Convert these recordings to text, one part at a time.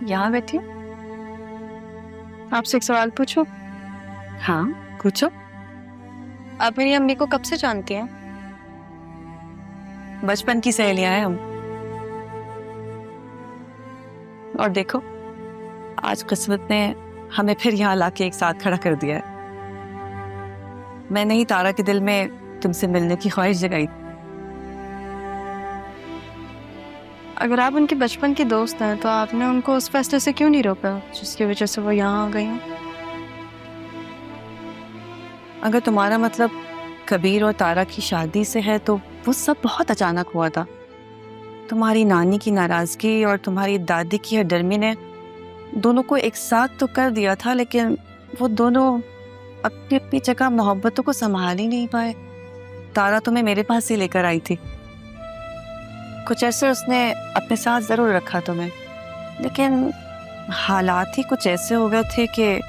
यहाँ बैठी हूँ। आपसे एक सवाल पूछूं? हाँ पूछो। आप मेरी अम्मी को कब से जानती हैं? बचपन की सहेलियां हैं हम। और देखो आज किस्मत ने हमें फिर यहाँ लाके एक साथ खड़ा कर दिया है। मैंने ही तारा के दिल में तुमसे मिलने की ख्वाहिश जगाई। अगर आप उनके बचपन की दोस्त हैं तो आपने उनको उस फैसले से क्यों नहीं रोका जिसकी वजह से वो यहाँ आ गई हैं? अगर तुम्हारा मतलब कबीर और तारा की शादी से है तो वो सब बहुत अचानक हुआ था। तुम्हारी नानी की नाराजगी और तुम्हारी दादी की हरदर्मी ने दोनों को एक साथ तो कर दिया था, लेकिन वो दोनों अपनी अपनी जगह मोहब्बतों को संभाल ही नहीं पाए। तारा तुम्हें मेरे पास ही लेकर आई थी। कुछ ऐसे उसने अपने साथ जरूर रखा तुम्हें, लेकिन हालात ही कुछ ऐसे हो गए थे कि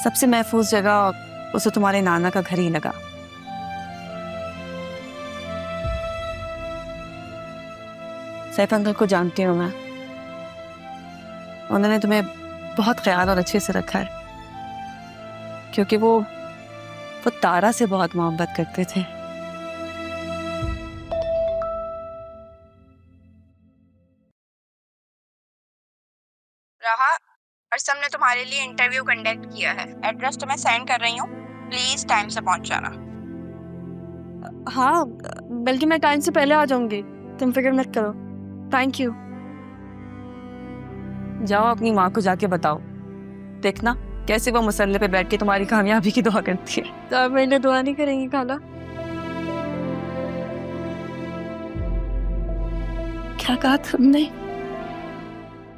सबसे महफूज जगह उसे तुम्हारे नाना का घर ही लगा। सैफ अंकल को जानती हूँ मैं। उन्होंने तुम्हें बहुत ख्याल और अच्छे से रखा है, क्योंकि वो तारा से बहुत मोहब्बत करते थे। राहा, अर्सम ने तुम्हारे लिए इंटरव्यू कंडक्ट किया है। एड्रेस तुम्हें सेंड कर रही हूँ, प्लीज टाइम से पहुंच जाना। हाँ, बल्कि मैं टाइम से पहले आ जाऊंगी, तुम फिक्र मत करो। Thank you. जाओ अपनी माँ को जाके बताओ, देखना कैसे वो मुसल्ले पे बैठ के तुम्हारी कामयाबी की दुआ करती है। तो आप मेरे लिए दुआ नहीं करेंगी खाला? क्या कहा तुमने?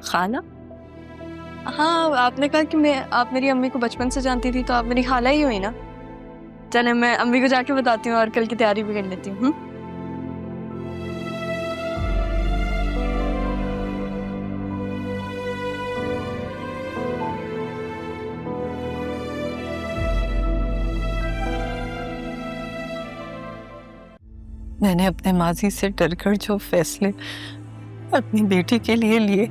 खाला? हाँ, आपने कहा कि आप मेरी अम्मी को बचपन से जानती थी, तो आप मेरी खाला ही हुई ना। चले मैं अम्मी को जाके बताती हूँ और कल की तैयारी भी कर लेती हूँ। मैंने अपने माजी से डरकर जो फैसले अपनी बेटी के लिए लिए,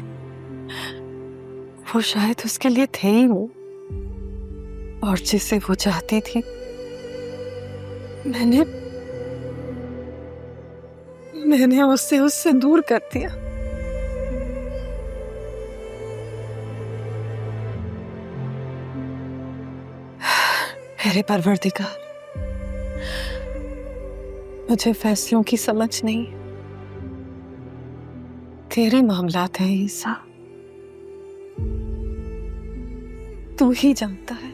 वो शायद उसके लिए थे ही वो, और जिसे वो चाहती थी मैंने उससे दूर कर दिया। मेरे परवरदिगार, मुझे फैसलों की समझ नहीं, तेरे मामलात हैं ईसा। तू ही जानता है।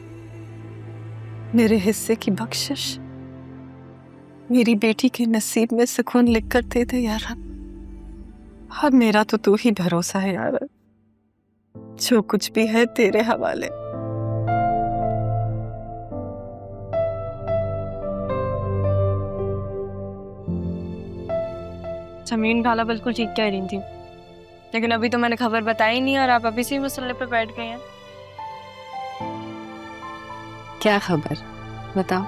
मेरे हिस्से की बख्शिश मेरी बेटी के नसीब में सुकून लिख कर दे दे यार। और मेरा तो तू ही भरोसा है यार, जो कुछ भी है तेरे हवाले। समीन खाला बिल्कुल ठीक कह रही थी, लेकिन अभी तो मैंने खबर बताई नहीं और आप अभी से ही मसले पे बैठ गए हैं। क्या खबर बताओ?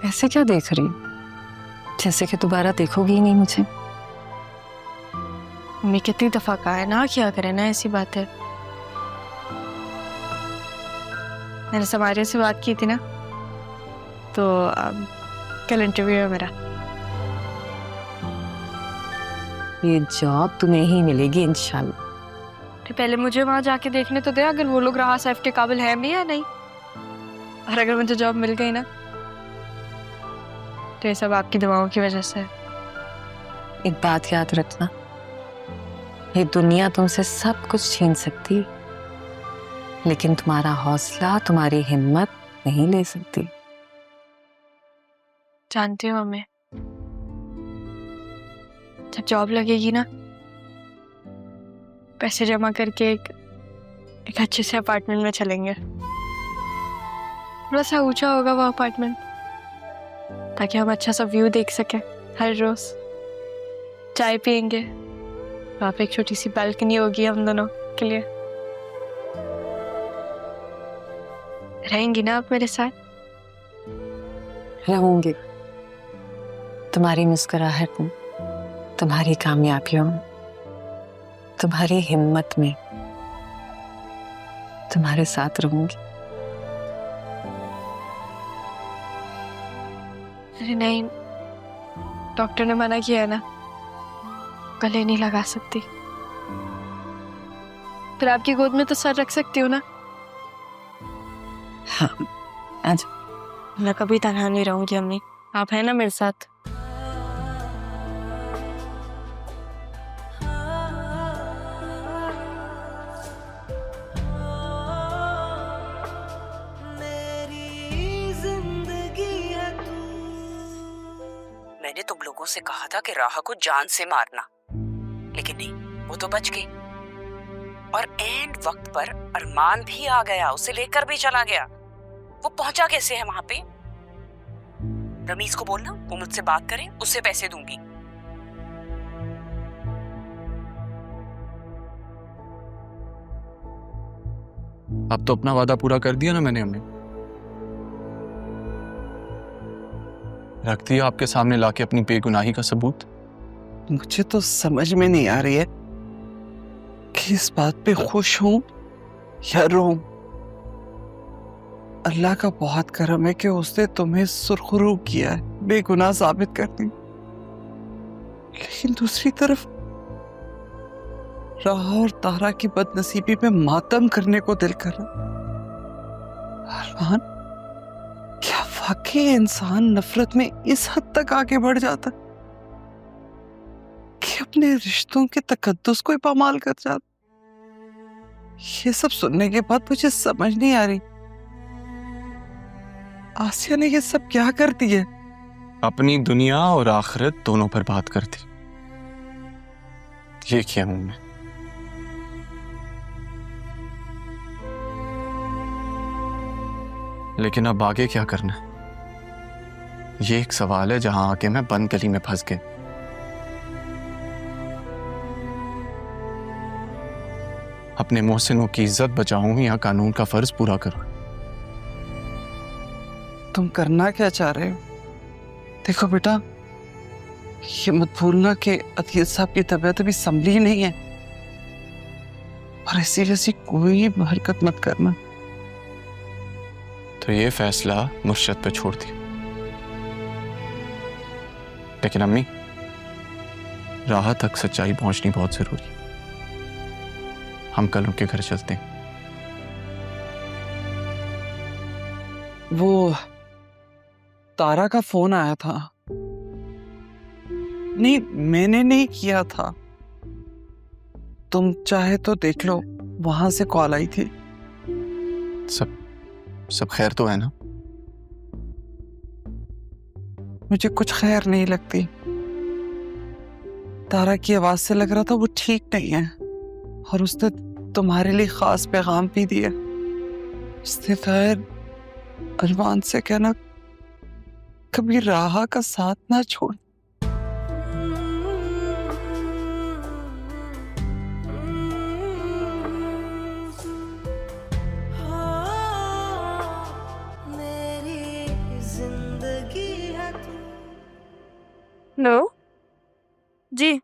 ऐसे क्या देख रही, जैसे कि दोबारा देखोगी ही नहीं मुझे। मम्मी कितनी दफा कहा है ना क्या करे ना ऐसी बात है। मैंने समारिया से बात की थी ना, तो अब कल इंटरव्यू है मेरा। ये जॉब तुम्हें ही मिलेगी इंशाल्लाह। तो पहले मुझे वहां जाके देखने तो दे, अगर वो लोग राहा सैफ के काबिल है भी या नहीं। और अगर मुझे जॉब मिल गई ना, तो ये सब आपकी दुआओं की वजह से। एक बात याद रखना, ये दुनिया तुमसे सब कुछ छीन सकती, लेकिन तुम्हारा हौसला, तुम्हारी हिम्मत नहीं ले सकती। जानती हूँ मम्मी, जब जॉब लगेगी ना, पैसे जमा करके एक अच्छे से अपार्टमेंट में चलेंगे। थोड़ा सा ऊंचा होगा वो अपार्टमेंट, ताकि हम अच्छा सा व्यू देख सकें हर रोज। चाय पियेंगे, वहाँ पे एक छोटी सी बालकनी होगी हम दोनों के लिए। रहेंगी ना आप मेरे साथ? रहूंगी। तुम्हारी मुस्कुराहट में तुम्हारी कामयाबियों में, तुम्हारी हिम्मत में तुम्हारे साथ रहूंगी। अरे नहीं, डॉक्टर ने मना किया है ना, गले नहीं लगा सकती। फिर आपकी गोद में तो सर रख सकती हूँ ना। हाँ, आज मैं कभी तनहा नहीं रहूंगी अम्मी, आप है ना मेरे साथ। मैंने तुम लोगों से कहा था कि राहा को जान से मारना, लेकिन नहीं, वो तो बच गई। और एंड वक्त पर अरमान भी आ गया, उसे लेकर भी चला गया। वो पहुंचा कैसे है वहां पे? रमीज को बोलना वो मुझसे बात करे, उससे पैसे दूंगी। अब तो अपना वादा पूरा कर दिया ना मैंने अम्मी। रख दिया आपके सामने लाके अपनी बेगुनाही का सबूत। मुझे तो समझ में नहीं आ रही है कि इस बात पे खुश हूं या रोऊं। अल्लाह का बहुत करम है कि उसने तुम्हें सुरखरू किया है, बेगुनाह साबित कर दी। लेकिन दूसरी तरफ राहा और तारा की बदनसीबी में मातम करने को दिल कर रहा। अरमान, क्या वाकई इंसान नफरत में इस हद तक आगे बढ़ जाता कि अपने रिश्तों के तकद्दुस को ही पामाल कर जाता? ये सब सुनने के बाद मुझे समझ नहीं आ रही, आसिया ने ये सब क्या कर दिया? अपनी दुनिया और आखिरत दोनों पर बात करती, ये किया उन्होंने। लेकिन अब आगे क्या करना है, ये एक सवाल है जहां आके मैं बंद गली में फंस गया। अपने मोहसिनों की इज्जत बचाऊं या कानून का फर्ज पूरा करूं? तुम करना क्या चाह रहे हो? देखो बेटा, ये मत भूलना कि अतीत साहब की तबीयत अभी संभली नहीं है, और ऐसी वैसी कोई हरकत मत करना। तो ये फैसला मुर्शद पे छोड़ दिया। लेकिन अम्मी, राह तक सच्चाई पहुंचनी बहुत जरूरी है। हम कल उनके घर चलते हैं। वो तारा का फोन आया था। नहीं, मैंने नहीं किया था, तुम चाहे तो देख लो, वहां से कॉल आई थी। सब खैर तो है ना? मुझे कुछ खैर नहीं लगती। तारा की आवाज से लग रहा था वो ठीक नहीं है, और उसने तुम्हारे लिए खास पैगाम भी दिया। उसने खैर अरमान से कहना कभी राहा का साथ ना छोड़। नो जी,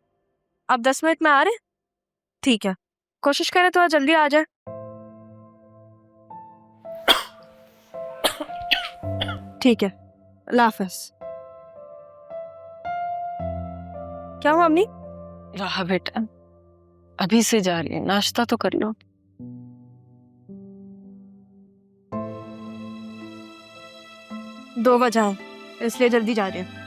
आप 10 मिनट में आ रहे हैं? ठीक है, कोशिश करें तो जल्दी आ जाए। ठीक है, अल्लाह हाफ़िज़। क्या हुआ अम्मी? राहा बेटा, अभी से जा रही है, नाश्ता तो कर लो। 2 बजे हैं, इसलिए जल्दी जा रही हूँ।